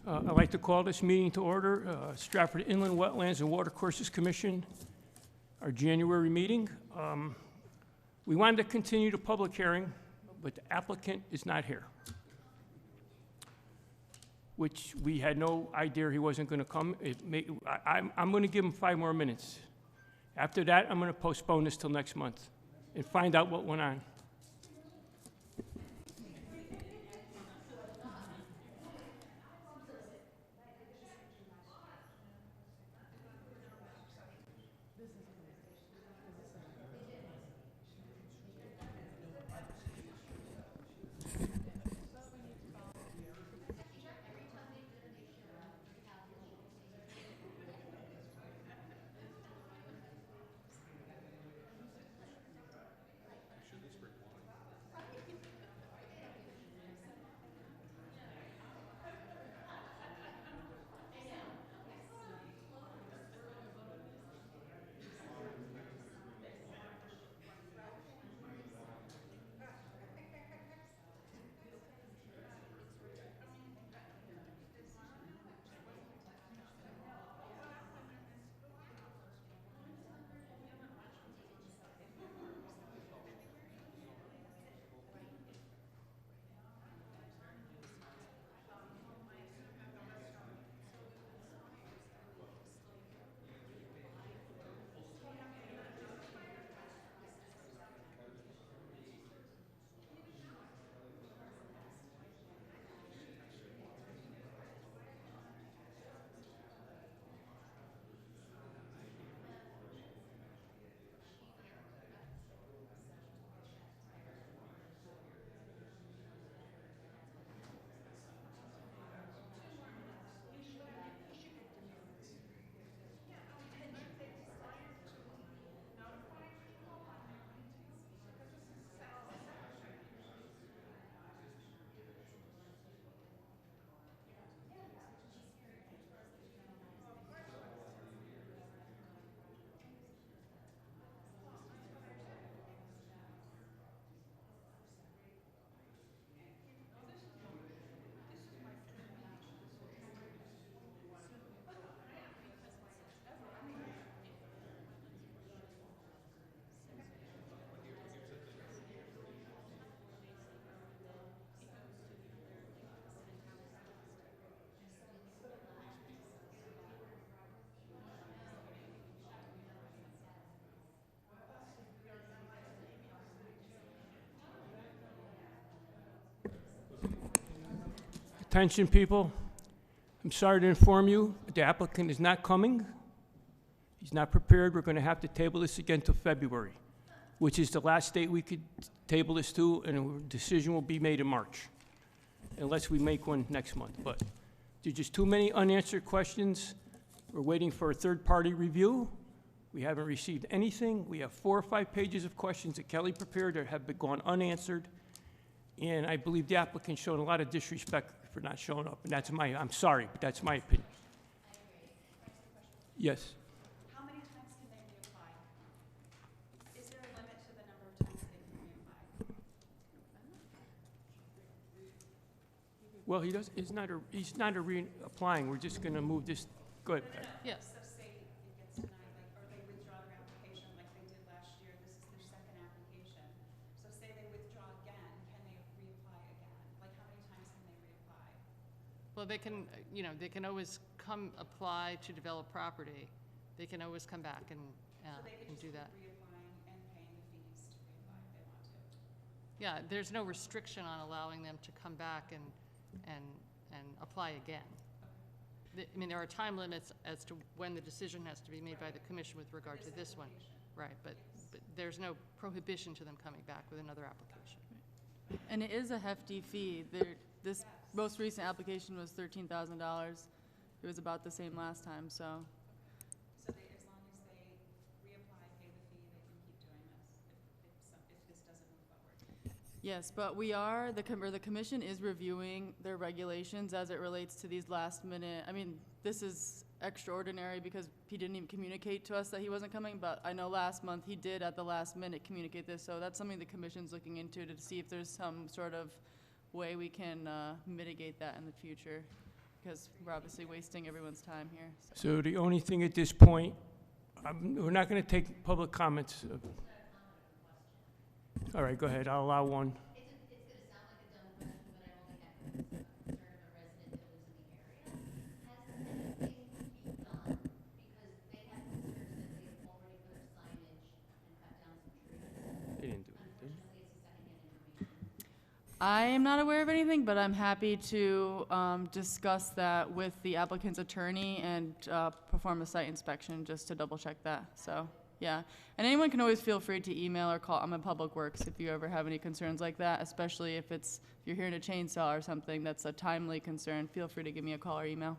I'd like to call this meeting to order, Stratford Inland Wetlands and Watercourses Commission, our January meeting. We wanted to continue the public hearing, but the applicant is not here, which we had no idea he wasn't going to come. I'm going to give him 5 more minutes. After that, I'm going to postpone this till next month and find out what went on. Attention, people. I'm sorry to inform you, the applicant is not coming. He's not prepared. We're going to have to table this again till February, which is the last date we could table this to, and a decision will be made in March, unless we make one next month. But there's just too many unanswered questions. We're waiting for a third-party review. We haven't received anything. We have 4 or 5 pages of questions that Kelly prepared that have gone unanswered. And I believe the applicant showed a lot of disrespect for not showing up. And I'm sorry, but that's my opinion. I agree. Yes. How many times can they reapply? Is there a limit to the number of times they can reapply? Well, he's not reapplying. We're just going to move this. Go ahead. Yes. So say it gets denied, or they withdraw their application like they did last year, this is their second application. So say they withdraw again, can they reapply again? Like how many times can they reapply? Well, they can, they can always come apply to develop property. They can always come back and So they could just do keep that. reapplying and paying the fees to reapply if they want to. Yeah, there's no restriction on allowing them to come back and apply again. I mean, there are time limits as to when the decision has to be made by the commission with regard to this one. Right, but there's no prohibition to them coming back with another application. And it is a hefty fee. This most recent application was $13,000. It was about the same last time, so. So they, as long as they reapply, pay the fee, they can keep doing this if this doesn't move forward. Yes, but the commission is reviewing their regulations as it relates to these last minute. I mean, this is extraordinary because he didn't even communicate to us that he wasn't coming, but I know last month he did at the last minute communicate this, so that's something the commission's looking into to see if there's some sort of way we can mitigate that in the future. because we're obviously wasting everyone's time here. So. So the only thing at this point, we're not going to take public comments. All right, go ahead. I'll allow one. It's gonna sound like a dumb question, but I only have a concern of a resident that lives in the area. Has anything been done, because they have concerns that they have already put up signage and cut down some trees? They didn't do it. Unfortunately, it's a secondhand information. I am not aware of anything, but I'm happy to discuss that with the applicant's attorney and perform a site inspection just to double check that. So, yeah. And anyone can always feel free to email or call. I'm in Public Works if you ever have any concerns like that, especially if you're hearing a chainsaw or something that's a timely concern. Feel free to give me a call or email.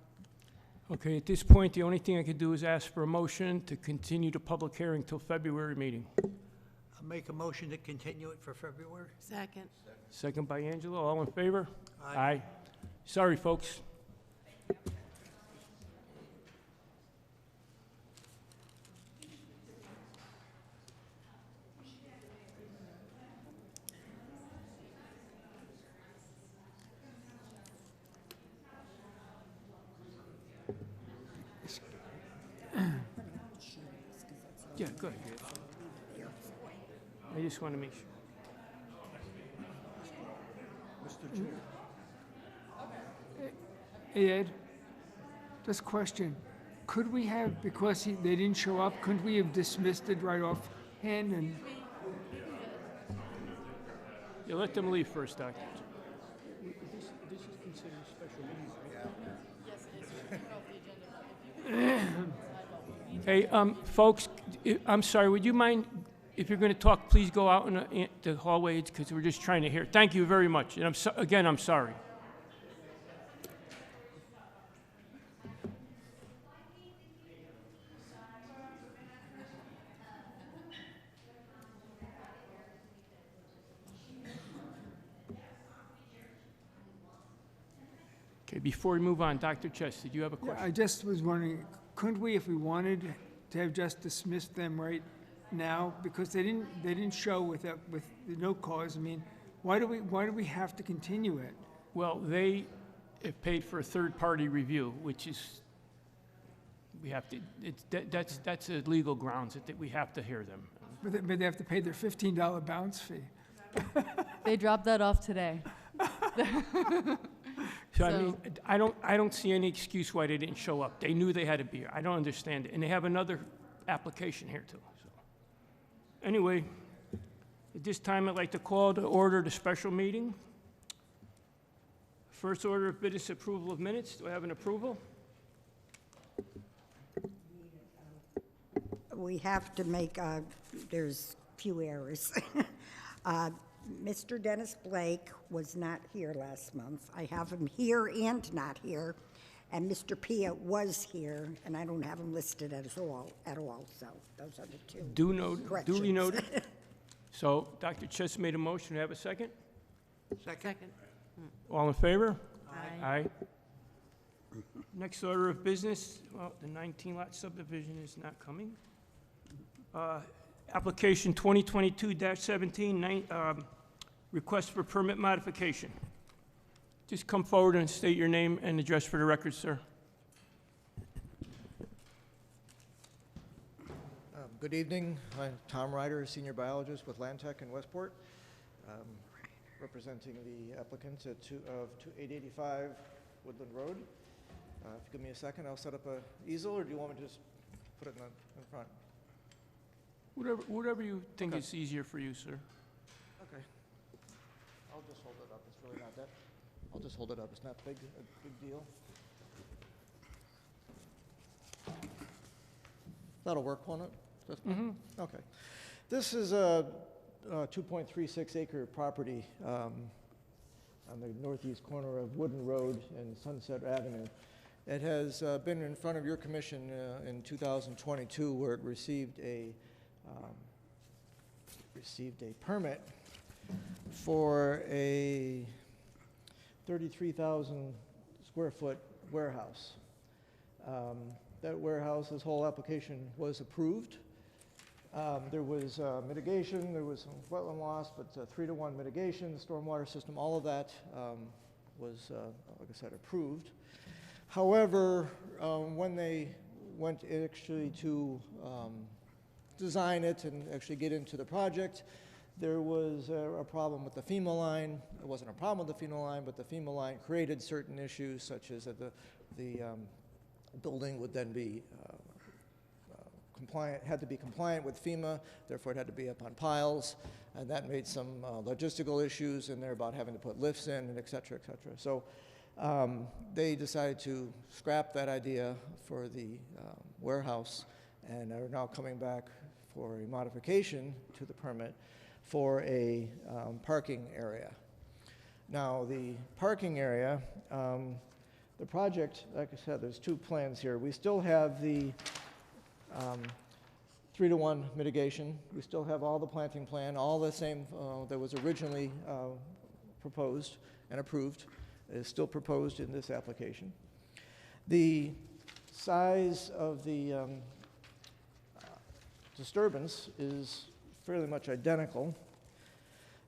Okay, at this point, the only thing I could do is ask for a motion to continue the public hearing till February meeting. I'll make a motion to continue it for February. Second. Second by Angela. All in favor? Aye. Sorry, folks. Yeah, go ahead. I just want to make sure. Hey, Ed, this question, could we have, because they didn't show up, couldn't we have dismissed it right offhand and, Yeah, let them leave first, Doctor. This is considered a special meeting. Hey, folks, I'm sorry, would you mind, if you're going to talk, please go out in the hallways, because we're just trying to hear. Thank you very much, and again, I'm sorry. Okay, before we move on, Dr. Chess, did you have a yeah, question? I just was wondering, couldn't we, if we wanted, to have just dismissed them right now? Because they didn't show with no cause. I mean, why do we have to continue it? Well, they have paid for a third-party review, which is, we have to, that's a legal grounds that we have to hear them. But they have to pay their $15 bounce fee. They dropped that off today. So, I mean, I don't see any excuse why they didn't show up. They knew they had to be here. I don't understand it. And they have another application here, too. So, anyway, at this time, I'd like to call to order the special meeting. First order of business, approval of minutes. Do I have an approval? We have to make, there's few errors. Mr. Dennis Blake was not here last month. I have him here and not here. And Mr. Pia was here, and I don't have him listed at all, so those are the two. Duly Corrections. noted. So, Dr. Chess made a motion. Do I have a second? Second? All in favor? Aye. Next order of business, well, the 19-lot subdivision is not coming. Application 2022-17, request for permit modification. Just come forward and state your name and address for the record, sir. Good evening. I'm Tom Ryder, Senior Biologist with Land Tech in Westport, representing the applicants at 885 Woodland Road. If you give me a second, I'll set up a easel, or do you want me to just put it in front? Whatever you think Okay. is easier for you, sir. Okay. I'll just hold it up. It's really not that. I'll just hold it up. It's not a big deal. That'll work, won't it? Okay. This is a 2.36 acre property on the northeast corner of Wooden Road and Sunset Avenue. It has been in front of your commission in 2022, where it received a permit for a 33,000 square foot warehouse. That warehouse, this whole application was approved. There was mitigation, there was some wetland loss, but 3-to-1 mitigation, the stormwater system, all of that was, like I said, approved. However, when they went actually to design it and actually get into the project, there was a problem with the FEMA line. It wasn't a problem with the FEMA line, but the FEMA line created certain issues, such as that the building would then be compliant, had to be compliant with FEMA, therefore it had to be up on piles, and that made some logistical issues in there about having to put lifts in, and et cetera, et cetera. So they decided to scrap that idea for the warehouse and are now coming back for a modification to the permit for a parking area. Now, the parking area, the project, like I said, there's two plans here. We still have the 3-to-1 mitigation. We still have all the planting plan, all the same that was originally proposed and approved is still proposed in this application. The size of the disturbance is fairly much identical.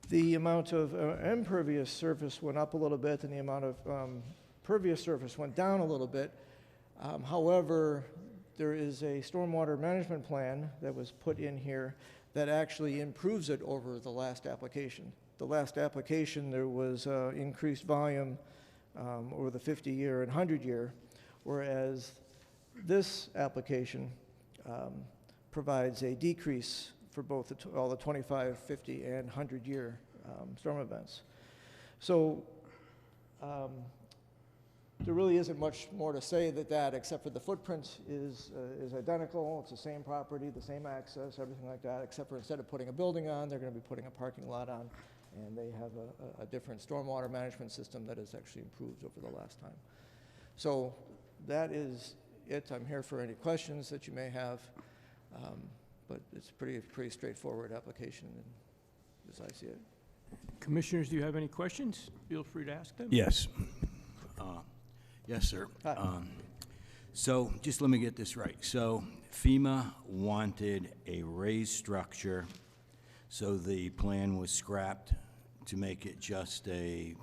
The amount of impervious surface went up a little bit, and the amount of pervious surface went down a little bit. However, there is a stormwater management plan that was put in here that actually improves it over the last application. The last application, there was increased volume over the 50-year and 100-year, whereas this application provides a decrease for both all the 25, 50, and 100-year storm events. So there really isn't much more to say that except for the footprint is identical. It's the same property, the same access, everything like that, except for instead of putting a building on, they're going to be putting a parking lot on, and they have a different stormwater management system that has actually improved over the last time. So that is it. I'm here for any questions that you may have, but it's pretty straightforward application as I see it. Commissioners, do you have any questions? Feel free to ask them. Yes. Yes, sir. Hi. So just let me get this right. So FEMA wanted a raised structure, so the plan was scrapped to make it just a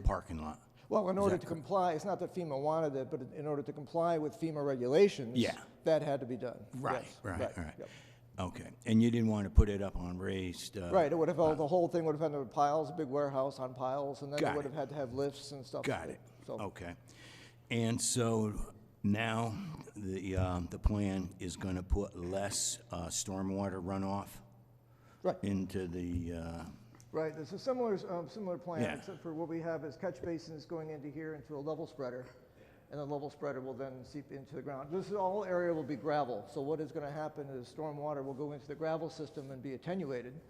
parking lot. Well, in order to comply, it's not that FEMA wanted it, but in order to comply with FEMA regulations, Yeah. that had to be done. Right, Yes, right. Yep. Okay. And you didn't want to put it up on raised? Right, it would have, the whole thing would have been piles, a big warehouse on piles, and then Got it would it. have had to have lifts and stuff. Got it. So, Okay. And so now the plan is going to put less stormwater runoff right, into the, right. It's a similar plan, Yeah. except for what we have is catch basins going into here into a level spreader, and the level spreader will then seep into the ground. This whole area will be gravel, so what is going to happen is stormwater will go into the gravel system and be attenuated,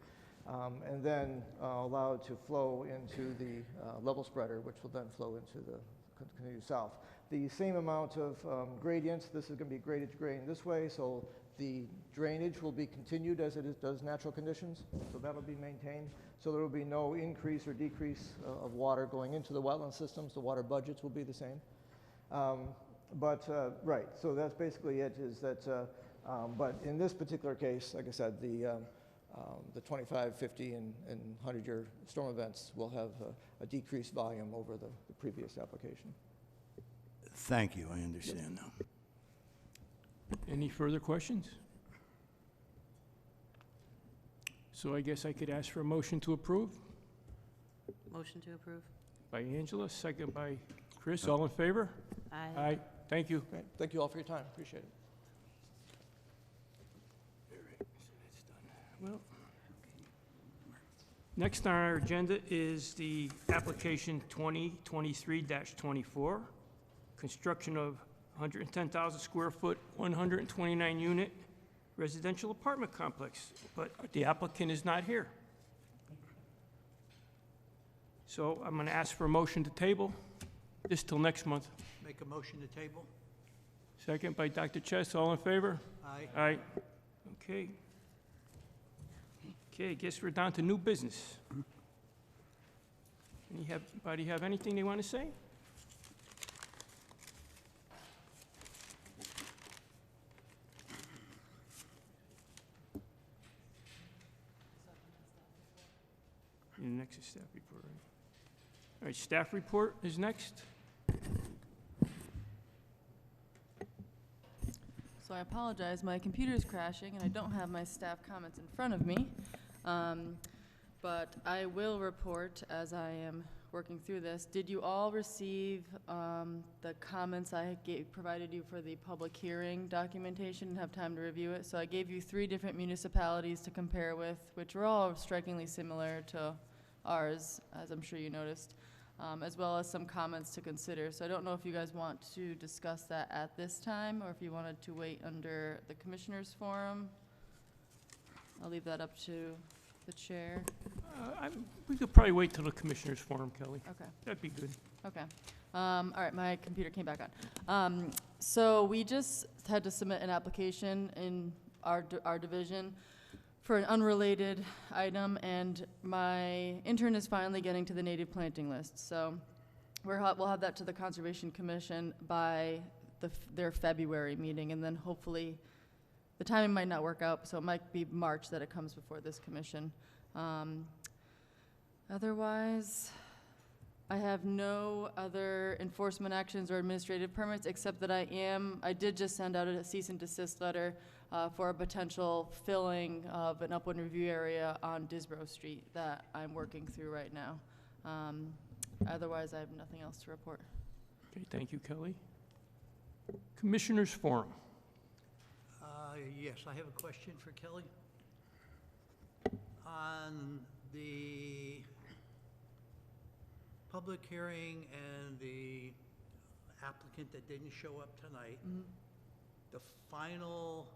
and then allowed to flow into the level spreader, which will then flow into the continue south. The same amount of gradients. This is going to be graded to grain this way, so the drainage will be continued as it does natural conditions, so that'll be maintained. So there will be no increase or decrease of water going into the wetland systems. The water budgets will be the same. Right, so that's basically it, is that, but in this particular case, like I said, the 25, 50, and 100-year storm events will have a decreased volume over the previous application. thank you, I understand now. Any further questions? So I guess I could ask for a motion to approve Motion to approve. by Angela, second by Chris. All in favor? Aye. Aye. Thank you. Okay, thank you all for your time, appreciate it. Well, next on our agenda is the application 2023-24, construction of 110,000 square foot, 129 unit residential apartment complex, but the applicant is not here. So I'm going to ask for a motion to table this till next month. Make a motion to table? Second by Dr. Chess. All in favor? Aye. Aye. Okay. Okay, I guess we're down to new business. Anybody have anything they want to say? And next is staff report. All right, staff report is next. So I apologize, my computer's crashing and I don't have my staff comments in front of me. But I will report as I am working through this. Did you all receive the comments I provided you for the public hearing documentation and have time to review it? So I gave you 3 different municipalities to compare with, which were all strikingly similar to ours, as I'm sure you noticed, as well as some comments to consider. So I don't know if you guys want to discuss that at this time, or if you wanted to wait under the Commissioners' Forum. I'll leave that up to the chair. We could probably wait till the Commissioners' Forum, Kelly. Okay. That'd be good. Okay. All right, my computer came back on. So we just had to submit an application in our division for an unrelated item, and my intern is finally getting to the native planting list. So we'll have that to the Conservation Commission by their February meeting, and then hopefully, the timing might not work out, so it might be March that it comes before this commission. Otherwise, I have no other enforcement actions or administrative permits, except that I did just send out a cease and desist letter for a potential filling of an upland review area on Disbrow Street that I'm working through right now. Otherwise, I have nothing else to report. Okay, thank you, Kelly. Commissioners' Forum. Yes, I have a question for Kelly. On the public hearing and the applicant that didn't show up tonight, the final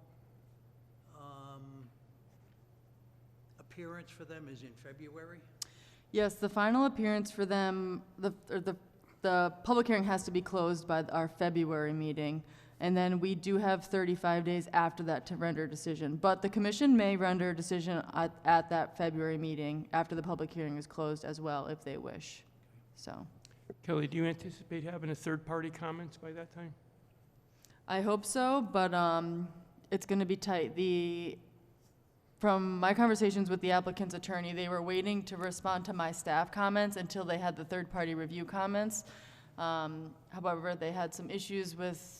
appearance for them is in February? Yes, the final appearance for them, the public hearing has to be closed by our February meeting, and then we do have 35 days after that to render a decision. But the commission may render a decision at that February meeting after the public hearing is closed as well, if they wish. So, Kelly, do you anticipate having a third-party comments by that time? I hope so, but it's going to be tight. From my conversations with the applicant's attorney, they were waiting to respond to my staff comments until they had the third-party review comments. However, they had some issues with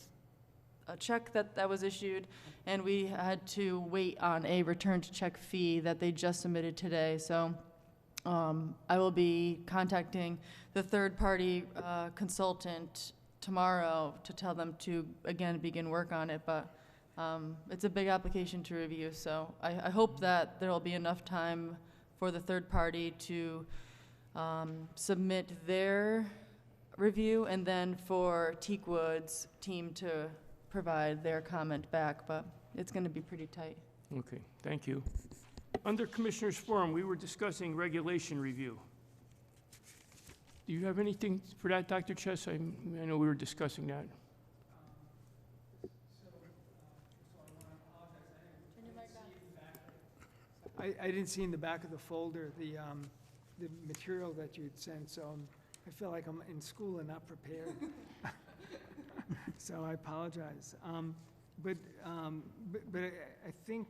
a check that was issued, and we had to wait on a returned check fee that they just submitted today. So I will be contacting the third-party consultant tomorrow to tell them to, again, begin work on it. But it's a big application to review, so I hope that there will be enough time for the third party to submit their review, and then for Teakwood's team to provide their comment back, but it's going to be pretty tight. Okay, thank you. Under Commissioners' Forum, we were discussing regulation review. Do you have anything for that, Dr. Chess? I know we were discussing that. I didn't see in the back of the folder the material that you'd sent, so I feel like I'm in school and not prepared. So I apologize. But I think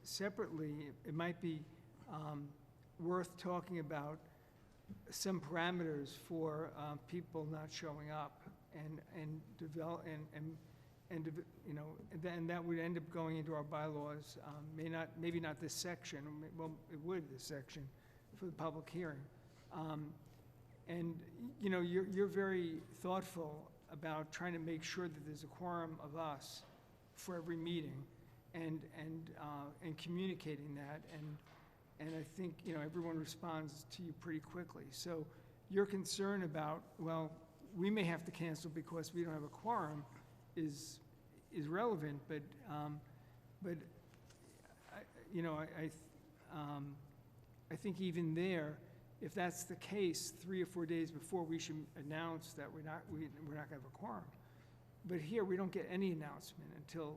separately, it might be worth talking about some parameters for people not showing up and develop and you know, then that would end up going into our bylaws. Maybe not this section. Well, it would this section for the public hearing. And you know, you're very thoughtful about trying to make sure that there's a quorum of us for every meeting, and communicating that, and I think, you know, everyone responds to you pretty quickly. So your concern about, well, we may have to cancel because we don't have a quorum is relevant, but you know, I think even there, if that's the case, 3 or 4 days before, we should announce that we're not going to have a quorum. But here, we don't get any announcement until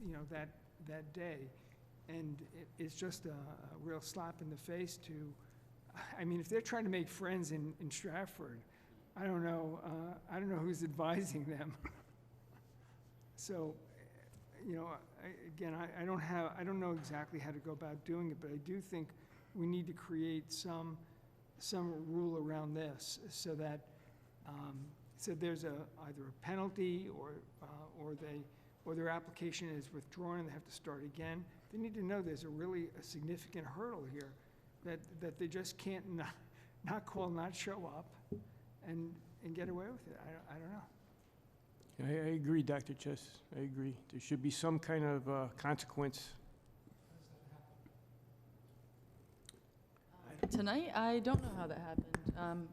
you know, that day, and it's just a real slap in the face to. I mean, if they're trying to make friends in Stratford, I don't know who's advising them. So, you know, I don't know exactly how to go about doing it, but I do think we need to create some rule around this, so that so there's either a penalty or or their application is withdrawn and they have to start again, they need to know there's a significant hurdle here, that they just can't not call, not show up, and get away with it. I don't know. I agree, Dr. Chess. I agree. There should be some kind of consequence. Tonight, I don't know how that happened.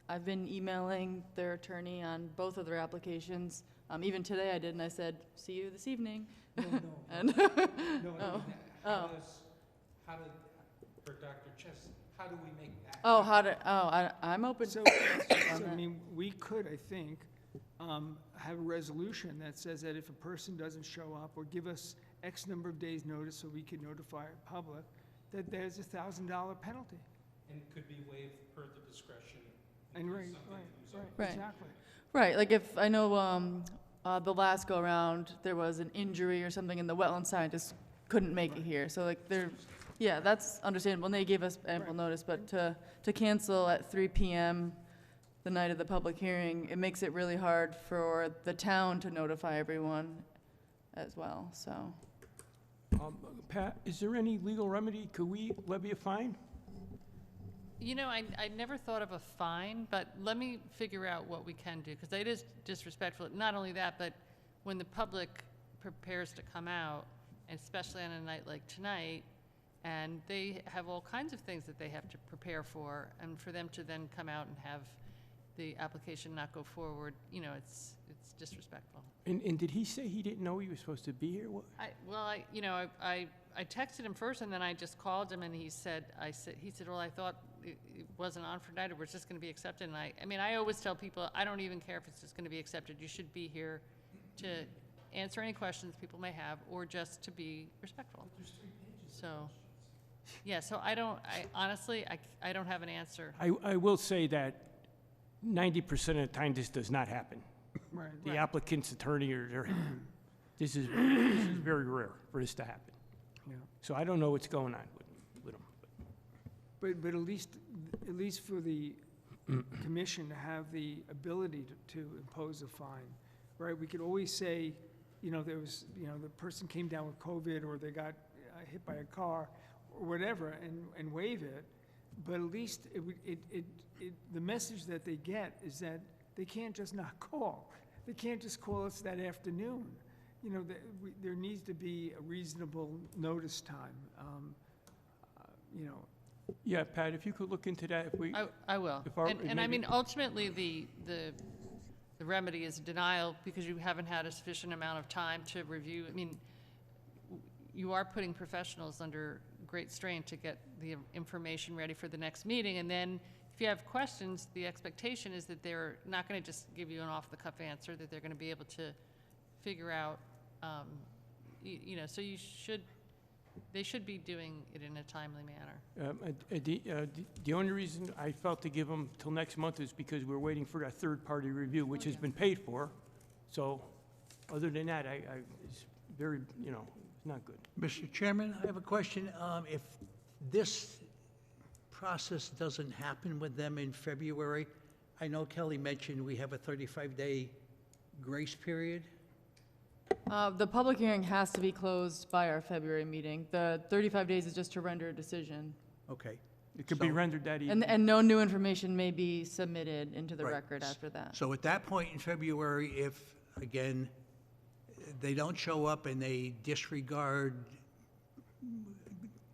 I've been emailing their attorney on both of their applications. Even today I did, and I said, "See you this evening." No, And no. Oh. How did, for Dr. Chess, how do we make that? I'm open. So, I mean, we could, I think, have a resolution that says that if a person doesn't show up or give us X number of days' notice so we can notify the public, that there's a $1,000 penalty. And it could be waived per the discretion. And Something comes up. Right. Exactly. Right, like if, I know the last go-around, there was an injury or something and the wetland scientist couldn't make it here. So like yeah, that's understandable, and they gave us ample notice, but to cancel at 3 PM the night of the public hearing, it makes it really hard for the town to notify everyone as well, so. Pat, is there any legal remedy? Could we levy a fine? You know, I never thought of a fine, but let me figure out what we can do, because it is disrespectful. Not only that, but when the public prepares to come out, and especially on a night like tonight, and they have all kinds of things that they have to prepare for, and for them to then come out and have the application not go forward, you know, it's disrespectful. And did he say he didn't know he was supposed to be here? What? I texted him first, and then I just called him, and he said, well, I thought it wasn't on for tonight, or was just gonna be accepted, and I mean, I always tell people, I don't even care if it's just gonna be accepted, you should be here to answer any questions people may have, or just to be respectful. So, yeah, so honestly, I don't have an answer. I will say that 90% of the time this does not happen. Right. The applicant's attorney this is very rare for this to happen. Yeah. So I don't know what's going on with them. But at least for the commission to have the ability to impose a fine, right? We could always say, you know, there was, you know, the person came down with COVID, or they got hit by a car, or whatever, and waive it. But at least the message that they get is that they can't just not call. They can't just call us that afternoon. You know, there needs to be a reasonable notice time. You know. Yeah, Pat, if you could look into that, if we. I will. And I mean, ultimately, the remedy is denial, because you haven't had a sufficient amount of time to review. I mean, you are putting professionals under great strain to get the information ready for the next meeting, and then if you have questions, the expectation is that they're not going to just give you an off-the-cuff answer, that they're going to be able to figure out, you know, so they should be doing it in a timely manner. The only reason I felt to give them till next month is because we're waiting for that third-party review, which has been paid for. So, other than that, it's very, you know, it's not good. Mr. Chairman, I have a question. If this process doesn't happen with them in February, I know Kelly mentioned we have a 35-day grace period. The public hearing has to be closed by our February meeting. The 35 days is just to render a decision. Okay. It could be rendered that evening. And no new information may be submitted into the Right. record after that. So at that point in February, if, again, they don't show up and they disregard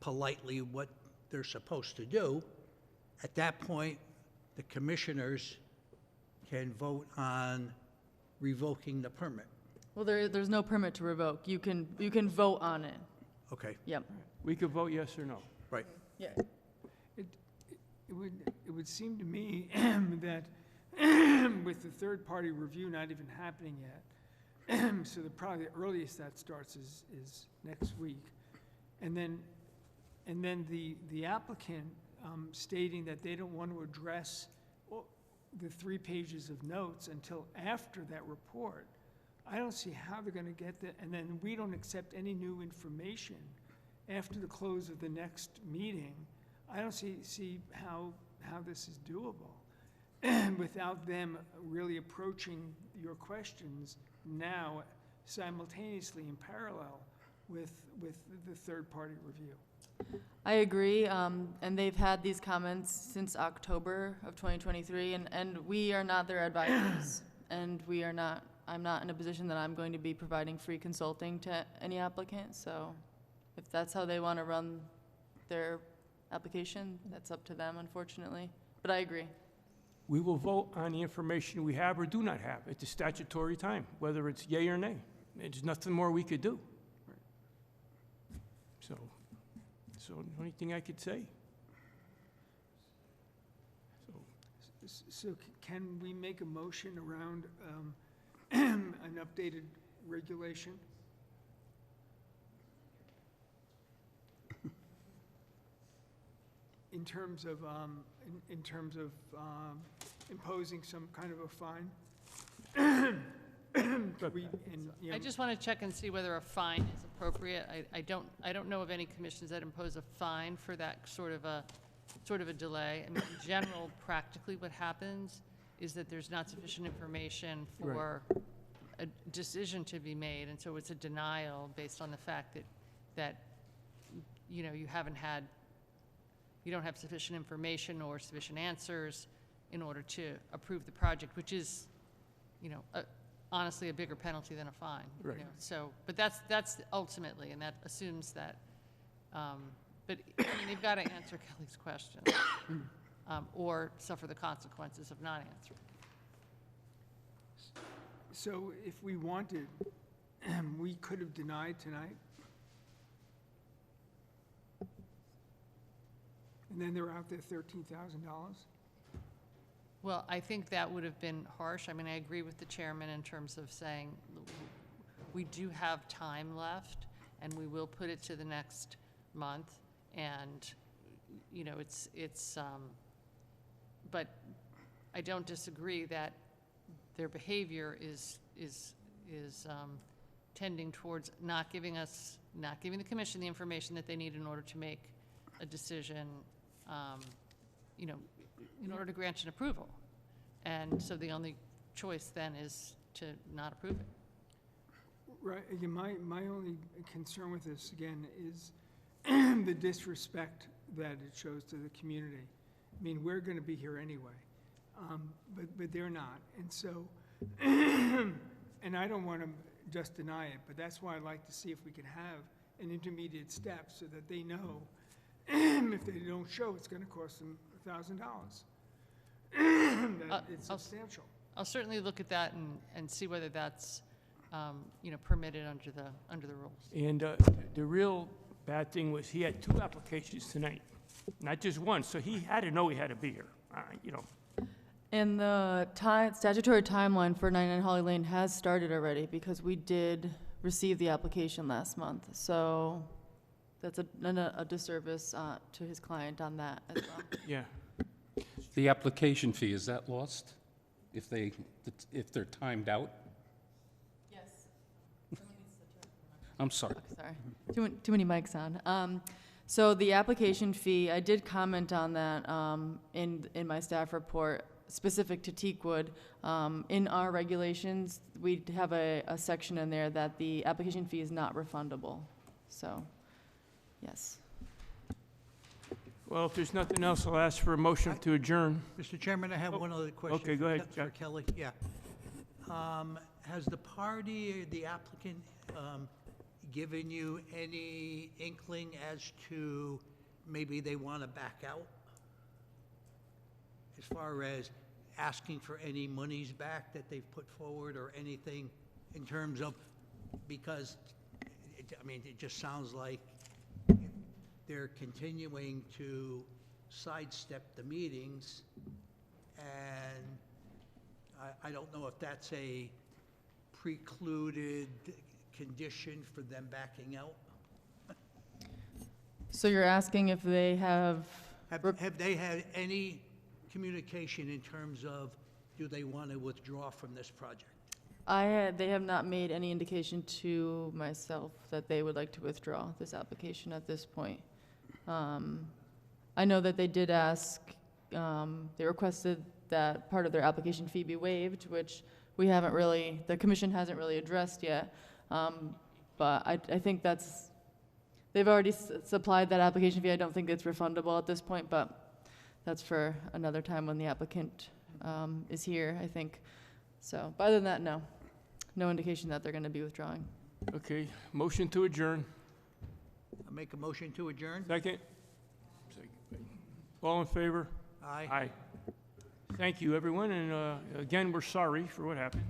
politely what they're supposed to do, at that point, the commissioners can vote on revoking the permit. Well, there's no permit to revoke. You can vote on it. Okay, Yep. We could vote yes or no. right. Yeah. It would seem to me that with the third-party review not even happening yet, so probably the earliest that starts is next week, and then the applicant stating that they don't want to address the 3 pages of notes until after that report. I don't see how they're going to get that, and then we don't accept any new information after the close of the next meeting. I don't see how this is doable without them really approaching your questions now simultaneously in parallel with the third-party review. I agree, and they've had these comments since October of 2023, and we are not their advisors, and I'm not in a position that I'm going to be providing free consulting to any applicant, so if that's how they want to run their application, that's up to them, unfortunately, but I agree. We will vote on the information we have or do not have at the statutory time, whether it's yea or nay. There's nothing more we could do. So the only thing I could say. So can we make a motion around an updated regulation? In terms of imposing some kind of a fine? I just want to check and see whether a fine is appropriate. I don't know of any commissions that impose a fine for that sort of a delay. I mean, in general, practically what happens is that there's not sufficient information for a decision to be made, and so it's a denial based on the fact that you know, you don't have sufficient information or sufficient answers in order to approve the project, which is, you know, honestly a bigger penalty than a fine. Right. You know, so, but that's ultimately, and that assumes that, but I mean, they've got to answer Kelly's question, or suffer the consequences of not answering. So if we wanted, we could have denied tonight? And then they're out there $13,000? Well, I think that would have been harsh. I mean, I agree with the chairman in terms of saying we do have time left, and we will put it to the next month. And, you know, but I don't disagree that their behavior is tending towards not giving the commission the information that they need in order to make a decision, you know, in order to grant an approval. And so the only choice then is to not approve it. Right, again, my only concern with this, again, is the disrespect that it shows to the community. I mean, we're gonna be here anyway, but they're not. And so, and I don't wanna just deny it, but that's why I'd like to see if we can have an intermediate step so that they know if they don't show, it's gonna cost them $1,000. That it's substantial. I'll certainly look at that and see whether that's, you know, permitted under the rules. And the real bad thing was he had 2 applications tonight, not just one, so he had to know he had to be here, you know. And the statutory timeline for 99 Holly Lane has started already because we did receive the application last month. So that's a disservice to his client on that as well. Yeah. The application fee, is that lost if they're timed out? Yes. I'm sorry. Okay, sorry. Too many mics on. So the application fee, I did comment on that in my staff report specific to Teakwood. In our regulations, we have a section in there that the application fee is not refundable. So, yes. Well, if there's nothing else, I'll ask for a motion to adjourn. Mr. Chairman, I have one other question. Okay, go ahead, For Jack. Kelly, yeah. Has the party, the applicant, given you any inkling as to maybe they want to back out? As far as asking for any monies back that they've put forward or anything in terms of, because, I mean, it just sounds like they're continuing to sidestep the meetings, and I don't know if that's a precluded condition for them backing out. So you're asking if they have... Have they had any communication in terms of, do they want to withdraw from this project? They have not made any indication to myself that they would like to withdraw this application at this point. I know that they did ask, they requested that part of their application fee be waived, which we haven't really, the commission hasn't really addressed yet. But I think they've already supplied that application fee. I don't think it's refundable at this point, but that's for another time when the applicant is here, I think. So, but other than that, no. No indication that they're going to be withdrawing. Okay, motion to adjourn. I make a motion to adjourn? Second? All in favor? Aye. Aye. Thank you, everyone, and again, we're sorry for what happened.